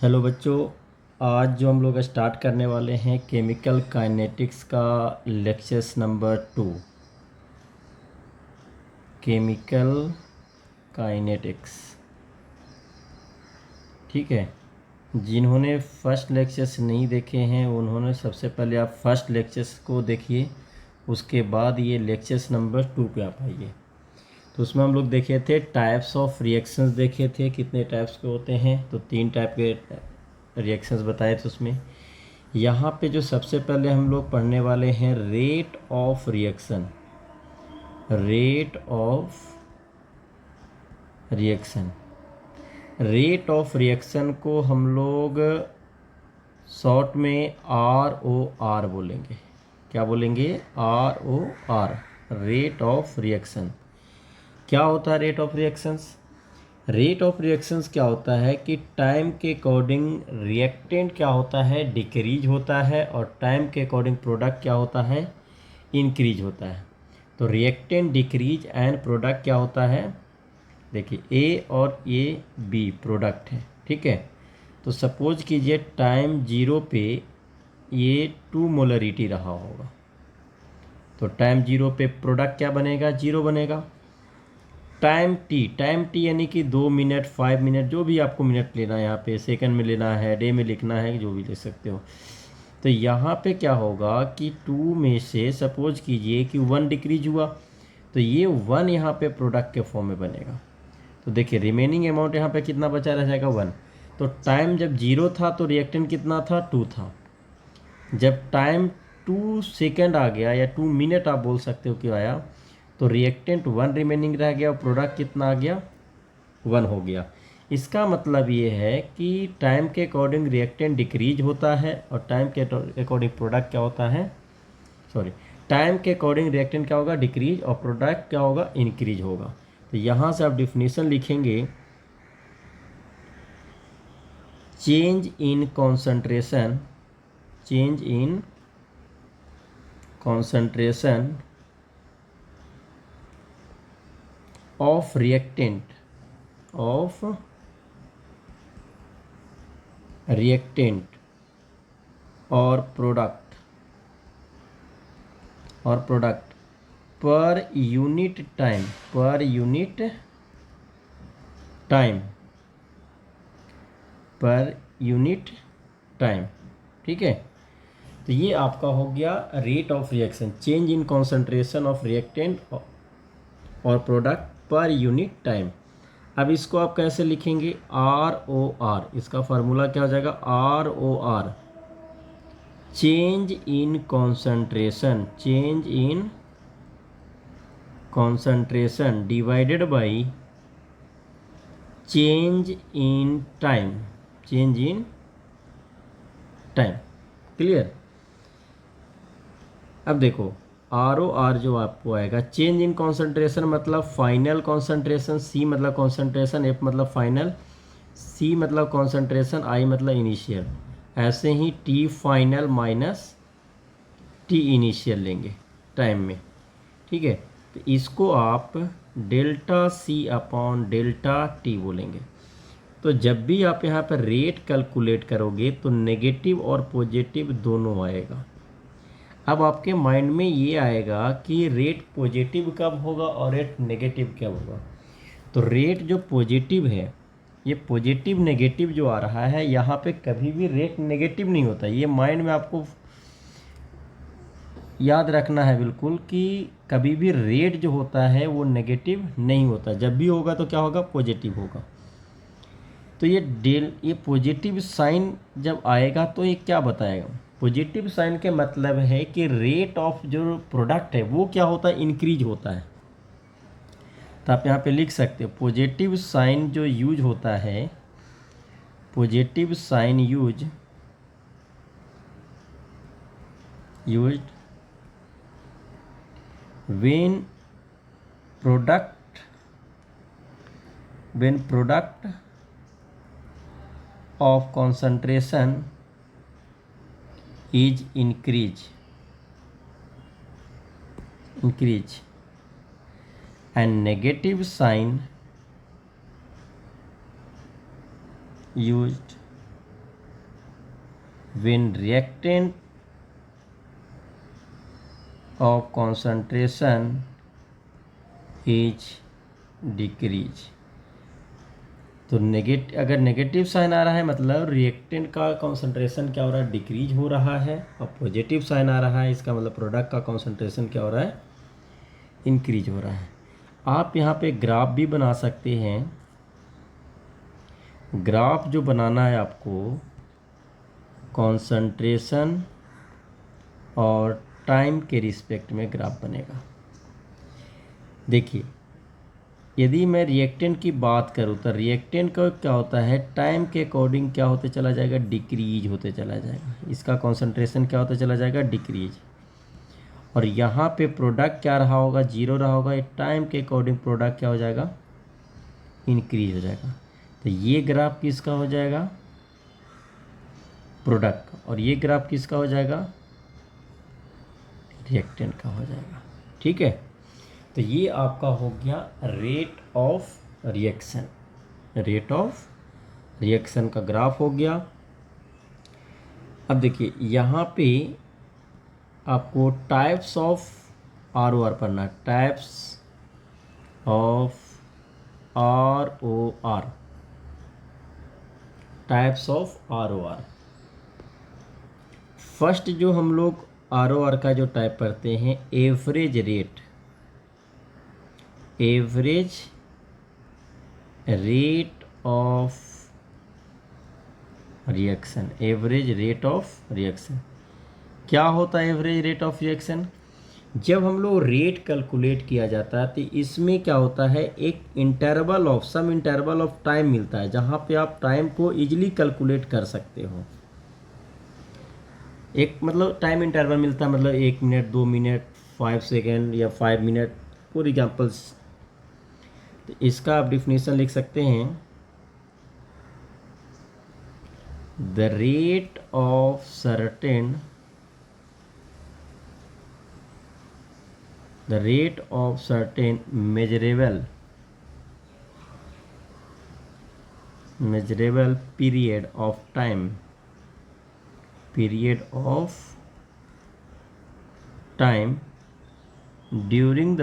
Hello बच्चों। आज जो हम लोग स्टार्ट करने वाले हैं केमिकल काइनेटिक्स का लेक्चर्स नंबर 2। केमिकल काइनेटिक्स, ठीक है। जिन्होंने फर्स्ट लेक्चर्स नहीं देखे हैं उन्होंने सबसे पहले आप फर्स्ट लेक्चर्स को देखिए, उसके बाद ये लेक्चर्स नंबर 2 पे आप आइए। तो उसमें हम लोग देखे थे टाइप्स ऑफ रिएक्शंस, देखे थे कितने टाइप्स के होते हैं। तो 3 टाइप के रिएक्शंस बताए थे उसमें। यहाँ पे जो सबसे पहले हम लोग पढ़ने वाले हैं rate of reaction. Rate of reaction, rate of reaction को हम लोग शॉर्ट में ROR बोलेंगे। क्या बोलेंगे? ROR, rate of reaction. क्या होता है rate of reactions? Rate of reactions क्या होता है कि टाइम के अकॉर्डिंग रिएक्टेंट क्या होता है, डिक्रीज होता है, और टाइम के अकॉर्डिंग प्रोडक्ट क्या होता है, इंक्रीज होता है। तो रिएक्टेंट डिक्रीज एंड प्रोडक्ट क्या होता है, देखिए ए और ए बी प्रोडक्ट है, ठीक है। तो सपोज कीजिए टाइम 0 पे ये 2 मोलरिटी रहा होगा, तो टाइम 0 पे प्रोडक्ट क्या बनेगा, 0 बनेगा। टाइम टी यानी कि 2 मिनट, 5 मिनट, जो भी आपको मिनट लेना है, यहाँ पे सेकंड में लेना है, डे में लिखना है, जो भी ले सकते हो। तो यहाँ पे क्या होगा कि 2 में से सपोज कीजिए कि 1 डिक्रीज हुआ, तो ये 1 यहाँ पे प्रोडक्ट के फॉर्म में बनेगा। तो देखिए रिमेनिंग अमाउंट यहाँ पे कितना बचा रह जाएगा, 1। तो टाइम जब 0 था तो रिएक्टेंट कितना था, 2 था। जब टाइम 2 सेकेंड आ गया या 2 मिनट आप बोल सकते हो कि आया, तो रिएक्टेंट 1 रिमेनिंग रह गया और प्रोडक्ट कितना आ गया, 1 हो गया। इसका मतलब ये है कि टाइम के अकॉर्डिंग रिएक्टेंट डिक्रीज होता है और टाइम के अकॉर्डिंग प्रोडक्ट क्या होता है, सॉरी, टाइम के अकॉर्डिंग रिएक्टेंट क्या होगा, डिक्रीज, और प्रोडक्ट क्या होगा, इंक्रीज होगा। तो यहाँ से आप डिफिनीशन लिखेंगे, change in concentration, change in concentration of reactant, of reactant और प्रोडक्ट, और product per unit time, per unit time, per unit time, ठीक है। तो ये आपका हो गया rate of reaction, change in concentration of reactant और प्रोडक्ट पर यूनिट टाइम। अब इसको आप कैसे लिखेंगे, ROR, इसका फार्मूला क्या हो जाएगा, ROR, change in concentration, change in concentration divided by change in time, change in time. Clear? अब देखो ROR जो आपको आएगा, चेंज इन कॉन्सेंट्रेशन मतलब फाइनल कॉन्सेंट्रेशन, C मतलब कॉन्सेंट्रेशन, F मतलब फाइनल, C मतलब कॉन्सेंट्रेशन, I मतलब इनिशियल। ऐसे ही T final minus T initial लेंगे टाइम में, ठीक है। तो इसको आप delta C upon delta T बोलेंगे। तो जब भी आप यहाँ पर रेट कैलकुलेट करोगे तो नेगेटिव और पॉजिटिव दोनों आएगा। अब आपके माइंड में ये आएगा कि रेट पॉजिटिव कब होगा और रेट नेगेटिव कब होगा। तो रेट जो पॉजिटिव है, ये पॉजिटिव नेगेटिव जो आ रहा है, यहाँ पे कभी भी रेट नेगेटिव नहीं होता। ये माइंड में आपको याद रखना है बिल्कुल कि कभी भी रेट जो होता है वो नेगेटिव नहीं होता। जब भी होगा तो क्या होगा, पॉजिटिव होगा। तो ये पॉजिटिव साइन जब आएगा तो ये क्या बताएगा, पॉजिटिव साइन के मतलब है कि रेट ऑफ जो प्रोडक्ट है वो क्या होता है, इंक्रीज होता है। तो आप यहाँ पे लिख सकते हो पॉजिटिव साइन जो यूज होता है, positive sign used when product of concentration is increase and negative sign used when reactant of concentration is decrease। तो अगर नेगेटिव साइन आ रहा है मतलब रिएक्टेंट का कॉन्सेंट्रेशन क्या हो रहा है, डिक्रीज हो रहा है, और पॉजिटिव साइन आ रहा है इसका मतलब प्रोडक्ट का कॉन्सेंट्रेशन क्या हो रहा है, इंक्रीज हो रहा है। आप यहाँ पे ग्राफ भी बना सकते हैं। ग्राफ जो बनाना है आपको, कॉन्सेंट्रेशन और टाइम के रिस्पेक्ट में ग्राफ बनेगा। देखिए, यदि मैं रिएक्टेंट की बात करूँ तो रिएक्टेंट का क्या होता है, टाइम के अकॉर्डिंग क्या होते चला जाएगा, डिक्रीज होते चला जाएगा। इसका कॉन्सेंट्रेशन क्या होता चला जाएगा, डिक्रीज। और यहाँ पे प्रोडक्ट क्या रहा होगा, जीरो रहा होगा। टाइम के अकॉर्डिंग प्रोडक्ट क्या हो जाएगा, इंक्रीज हो जाएगा। तो ये ग्राफ किसका हो जाएगा, प्रोडक्ट का, और ये ग्राफ किसका हो जाएगा, रिएक्टेंट का हो जाएगा। ठीक है, तो ये आपका हो गया rate of reaction. Rate of reaction का ग्राफ हो गया। अब देखिए यहाँ पे आपको टाइप्स ऑफ ROR पढ़ना है। Types of ROR, types of ROR। First जो हम लोग ROR का जो टाइप पढ़ते हैं, average rate. Average rate of reaction. Average rate of reaction क्या होता है, एवरेज रेट ऑफ रिएक्शन? जब हम लोग रेट कैलकुलेट किया जाता है तो इसमें क्या होता है, एक interval of some interval of time मिलता है, जहाँ पे आप टाइम को इजीली कैलकुलेट कर सकते हो। एक मतलब टाइम इंटरवल मिलता है, मतलब 1 मिनट, 2 मिनट, 5 सेकेंड या 5 मिनट फॉर एग्जाम्पल्स। तो इसका आप डिफिनेशन लिख सकते हैं, the rate of certain, the rate of certain measurable period of time, during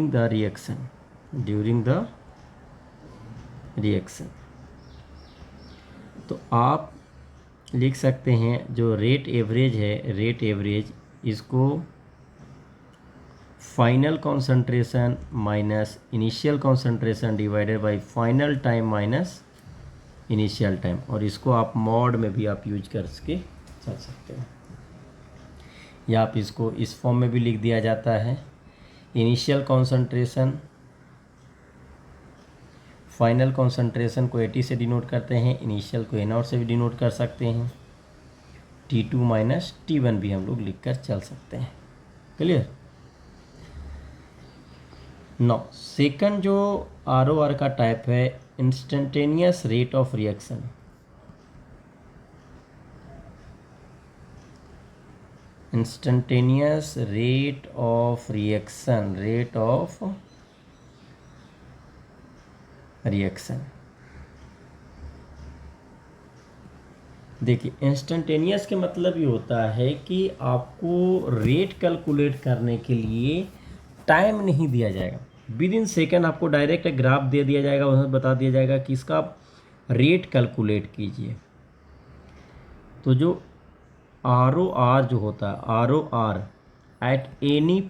the reaction। तो आप लिख सकते हैं जो रेट एवरेज है, रेट एवरेज, इसको final concentration minus initial concentration divided by final time minus initial time, और इसको आप मॉड में भी आप यूज करके चल सकते हैं, या आप इसको इस फॉर्म में भी लिख दिया जाता है। इनिशियल कॉन्सेंट्रेशन, फाइनल कॉन्सेंट्रेशन को 80 से डिनोट करते हैं, इनिशियल को A0 से भी डिनोट कर सकते हैं, T2 माइनस T1 भी हम लोग लिखकर चल सकते हैं। क्लियर? नौ सेकंड जो ROR का टाइप है, instantaneous rate of reaction. Instantaneous rate of reaction, rate of reaction. देखिए, इंस्टेंटेनियस के मतलब ये होता है कि आपको रेट कैलकुलेट करने के लिए टाइम नहीं दिया जाएगा, विद इन सेकेंड आपको डायरेक्ट ग्राफ दे दिया जाएगा, उसमें बता दिया जाएगा कि इसका आप रेट कैलकुलेट कीजिए। तो जो ROR जो होता है, ROR at any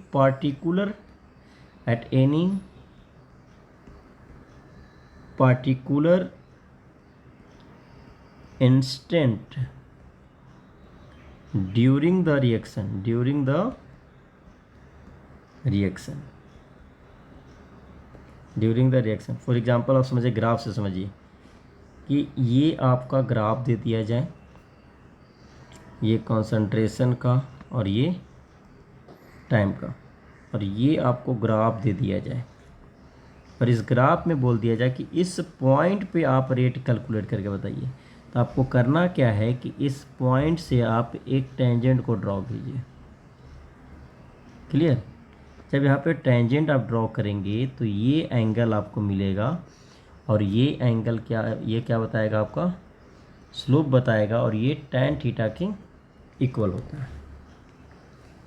particular instant during the reaction। For example आप समझिए, ग्राफ से समझिए कि ये आपका ग्राफ दे दिया जाए, ये कॉन्सेंट्रेशन का और ये टाइम का, और ये आपको ग्राफ दे दिया जाए, और इस ग्राफ में बोल दिया जाए कि इस पॉइंट पे आप रेट कैलकुलेट करके बताइए। तो आपको करना क्या है कि इस पॉइंट से आप एक टेंजेंट को ड्रॉ कीजिए। क्लियर? जब यहाँ पे टेंजेंट आप ड्रॉ करेंगे तो ये एंगल आपको मिलेगा, और ये एंगल क्या, ये क्या बताएगा आपका, स्लोप बताएगा, और ये tan थीटा के इक्वल होता है।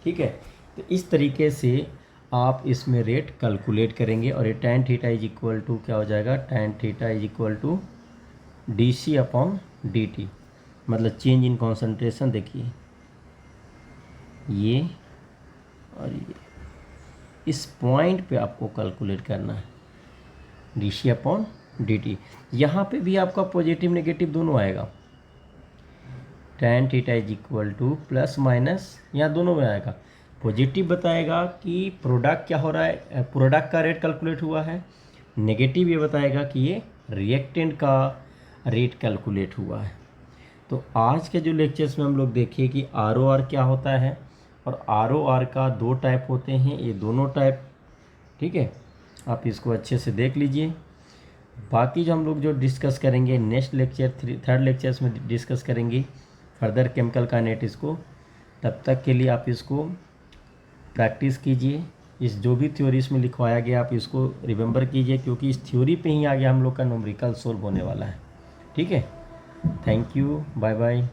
ठीक है, तो इस तरीके से आप इसमें रेट कैलकुलेट करेंगे, और ये tan theta is equal to क्या हो जाएगा, tan theta is equal to dc/dt, मतलब चेंज इन कॉन्सेंट्रेशन। देखिए ये और ये, इस पॉइंट पे आपको कैलकुलेट करना है dc/dt। यहाँ पे भी आपका पॉजिटिव नेगेटिव दोनों आएगा, tan theta is equal two plus minus, यहाँ दोनों में आएगा। पॉजिटिव बताएगा कि प्रोडक्ट क्या हो रहा है, प्रोडक्ट का रेट कैलकुलेट हुआ है, नेगेटिव ये बताएगा कि ये रिएक्टेंट का रेट कैलकुलेट हुआ है। तो आज के जो लेक्चर्स में हम लोग देखें कि ROR क्या होता है, और ROR का दो टाइप होते हैं, ये दोनों टाइप, ठीक है, आप इसको अच्छे से देख लीजिए। बाकी जो हम लोग जो डिस्कस करेंगे नेक्स्ट लेक्चर, थर्ड लेक्चर्स में डिस्कस करेंगे फर्दर केमिकल काइनेटिक्स को। तब तक के लिए आप इसको प्रैक्टिस कीजिए, इस जो भी थ्योरी इसमें लिखवाया गया आप इसको रिमेंबर कीजिए, क्योंकि इस थ्योरी पे ही आगे हम लोग का न्यूमेरिकल सोल्व होने वाला है। ठीक है, थैंक यू, बाय बाय।